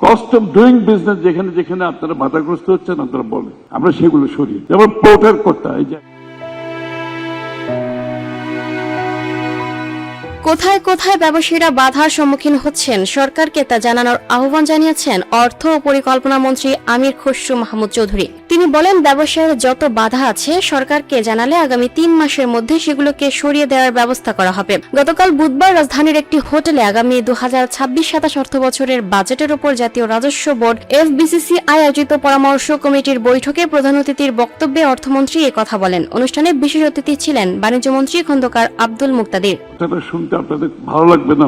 Cost of doing business যেখানে যেখানে আপনারা বাধাগ্রস্ত হচ্ছেন আপনারা বলেন, আমরা সেগুলো সরিয়ে, যেমন পোর্টার কোটা। এই যে কোথায় কোথায় ব্যবসায়ীরা বাধার সম্মুখীন হচ্ছেন সরকারকে তা জানানোর আহ্বান জানিয়েছেন অর্থ ও পরিকল্পনা মন্ত্রী আমির খসরু মাহমুদ চৌধুরী। তিনি বলেন, ব্যবসায়ের যত বাধা আছে সরকারকে জানালে আগামী 3 মাসের মধ্যে সেগুলোকে সরিয়ে দেওয়ার ব্যবস্থা করা হবে। গতকাল বুধবার রাজধানীর একটি হোটেলে আগামী 2026-27 অর্থ বছরের বাজেটের উপর জাতীয় রাজস্ব বোর্ড FBCCI আয়োজিত পরামর্শ কমিটির বৈঠকে প্রধান অতিথির বক্তব্যে অর্থমন্ত্রী এ কথা বলেন। অনুষ্ঠানে বিশেষ অতিথি ছিলেন বাণিজ্যমন্ত্রী খন্দকার আব্দুল মুক্তাদির। শুনতে আপনাদের ভালো লাগবে না,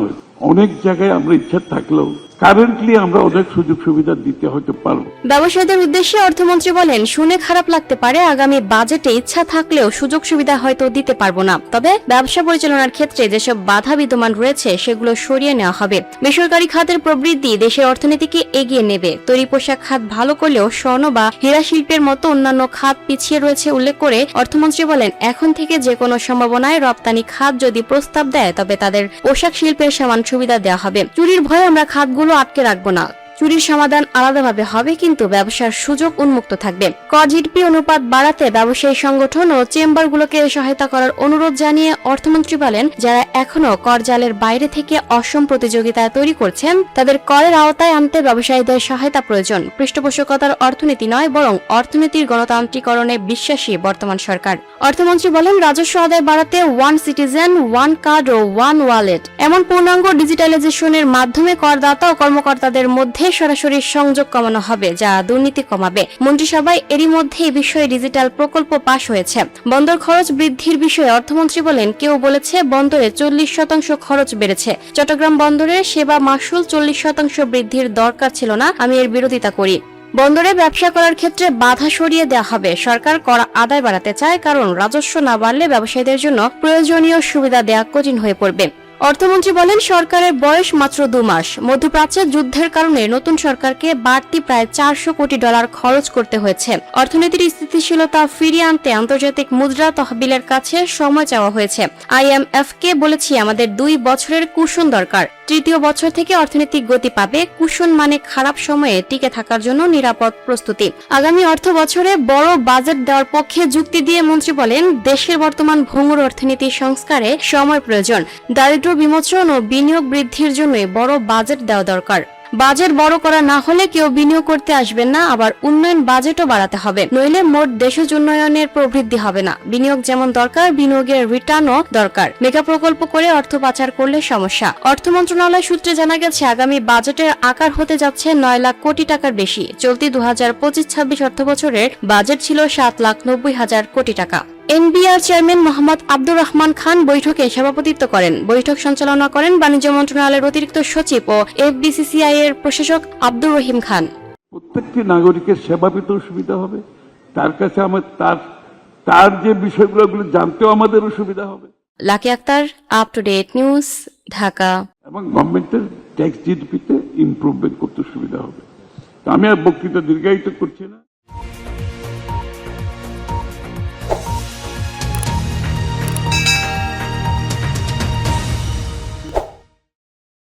অনেক জায়গায় আমরা ইচ্ছা থাকলেও কারেন্টলি আমরা অনেক সুযোগ সুবিধা দিতে হয়তো পারবো। ব্যবসায়ীদের উদ্দেশ্যে অর্থমন্ত্রী বলেন, শুনে খারাপ লাগতে পারে, আগামী বাজেটে ইচ্ছা থাকলেও সুযোগ সুবিধা হয়তো দিতে পারবো না, তবে ব্যবসা পরিচালনার ক্ষেত্রে যেসব বাধা বিদ্যমান রয়েছে সেগুলো সরিয়ে নেওয়া হবে। বেসরকারি খাতের প্রবৃদ্ধি দেশের অর্থনীতিকে এগিয়ে নেবে। তৈরি পোশাক খাত ভালো করলেও স্বর্ণ বা হীরা শিল্পের মতো অন্যান্য খাত পিছিয়ে রয়েছে উল্লেখ করে অর্থমন্ত্রী বলেন, এখন থেকে যে কোনো সম্ভাবনায় রপ্তানি খাত যদি প্রস্তাব দেয় তবে তাদের পোশাক শিল্পের সমান সুবিধা দেওয়া হবে। চুরির ভয়ে আমরা খাতগুলো আটকে রাখবো না। চুরির সমাধান আলাদাভাবে হবে, কিন্তু ব্যবসার সুযোগ উন্মুক্ত থাকবে। কর জিডিপি অনুপাত বাড়াতে ব্যবসায়ী সংগঠন ও চেম্বারগুলোকে সহায়তা করার অনুরোধ জানিয়ে অর্থমন্ত্রী বলেন, যারা এখনো কর জালের বাইরে থেকে অসম প্রতিযোগিতা তৈরি করছেন তাদের করের আওতায় আনতে ব্যবসায়ীদের সহায়তা প্রয়োজন। পৃষ্ঠপোষকতার অর্থনীতি নয়, বরং অর্থনীতির গণতান্ত্রিকরণে বিশ্বাসী বর্তমান সরকার। অর্থমন্ত্রী বলেন, রাজস্ব আদায় বাড়াতে ওয়ান সিটিজেন, ওয়ান কার্ড ও ওয়ান ওয়ালেট এমন পূর্ণাঙ্গ ডিজিটালাইজেশনের মাধ্যমে করদাতা ও কর্মকর্তাদের মধ্যে সরাসরি সংযোগ কমানো হবে, যা দুর্নীতি কমাবে। মন্ত্রিসভায় এরই মধ্যে এই বিষয়ে ডিজিটাল প্রকল্প পাশ হয়েছে। বন্দর খরচ বৃদ্ধির বিষয়ে অর্থমন্ত্রী বলেন, কেউ বলেছে বন্দরে 40% খরচ বেড়েছে। চট্টগ্রাম বন্দরের সেবা মাশুল 40% বৃদ্ধির দরকার ছিল না, আমি এর বিরোধিতা করি। বন্দরে ব্যবসা করার ক্ষেত্রে বাধা সরিয়ে দেওয়া হবে। সরকার কর আদায় বাড়াতে চায়, কারণ রাজস্ব না বাড়লে ব্যবসায়ীদের জন্য প্রয়োজনীয় সুবিধা দেওয়া কঠিন হয়ে পড়বে। অর্থমন্ত্রী বলেন, সরকারের বয়স মাত্র 2 মাস। মধ্যপ্রাচ্যের যুদ্ধের কারণে নতুন সরকারকে বাড়তি প্রায় $400 কোটি খরচ করতে হয়েছে। অর্থনীতির স্থিতিশীলতা ফিরিয়ে আনতে আন্তর্জাতিক মুদ্রা তহবিলের কাছে সময় চাওয়া হয়েছে। IMF কে বলেছি, আমাদের 2 বছরের কুশন দরকার। তৃতীয় বছর থেকে অর্থনৈতিক গতি পাবে। কুশন মানে খারাপ সময়ে টিকে থাকার জন্য নিরাপদ প্রস্তুতি। আগামী অর্থ বছরে বড় বাজেট দেওয়ার পক্ষে যুক্তি দিয়ে মন্ত্রী বলেন, দেশের বর্তমান ভঙ্গুর অর্থনীতি সংস্কারে সময় প্রয়োজন। দারিদ্র্য বিমোচন ও বিনিয়োগ বৃদ্ধির জন্য বড় বাজেট দেওয়া দরকার। বাজেট বড় করা না হলে কেউ বিনিয়োগ করতে আসবেন না, আবার উন্নয়ন বাজেটও বাড়াতে হবে, নইলে মোট দেশজ উন্নয়নের প্রবৃদ্ধি হবে না। বিনিয়োগ যেমন দরকার, বিনিয়োগের রিটার্নও দরকার। মেগা প্রকল্প করে অর্থ পাচার করলে সমস্যা। অর্থ মন্ত্রণালয় সূত্রে জানা গেছে, আগামী বাজেটের আকার হতে যাচ্ছে 9 লাখ কোটি টাকার বেশি। চলতি 2025-26 অর্থ বছরের বাজেট ছিল 7,90,000 কোটি টাকা। NBR চেয়ারম্যান মোহাম্মদ আব্দুর রহমান খান বৈঠকে সভাপতিত্ব করেন। বৈঠক সঞ্চালনা করেন বাণিজ্য মন্ত্রণালয়ের অতিরিক্ত সচিব ও FBCCI এর প্রশাসক আব্দুর রহিম খান। প্রত্যেকটি নাগরিকের সেবা পেতেও সুবিধা হবে, তার কাছে তার যে বিষয়গুলো জানতেও আমাদেরও সুবিধা হবে। Lucky Akter, up to date news, Dhaka. এবং গভর্নমেন্টের ট্যাক্স জিডিপিতে ইমপ্রুভমেন্ট করতে সুবিধা হবে। আমি আর বক্তৃতা দীর্ঘায়িত করছি না।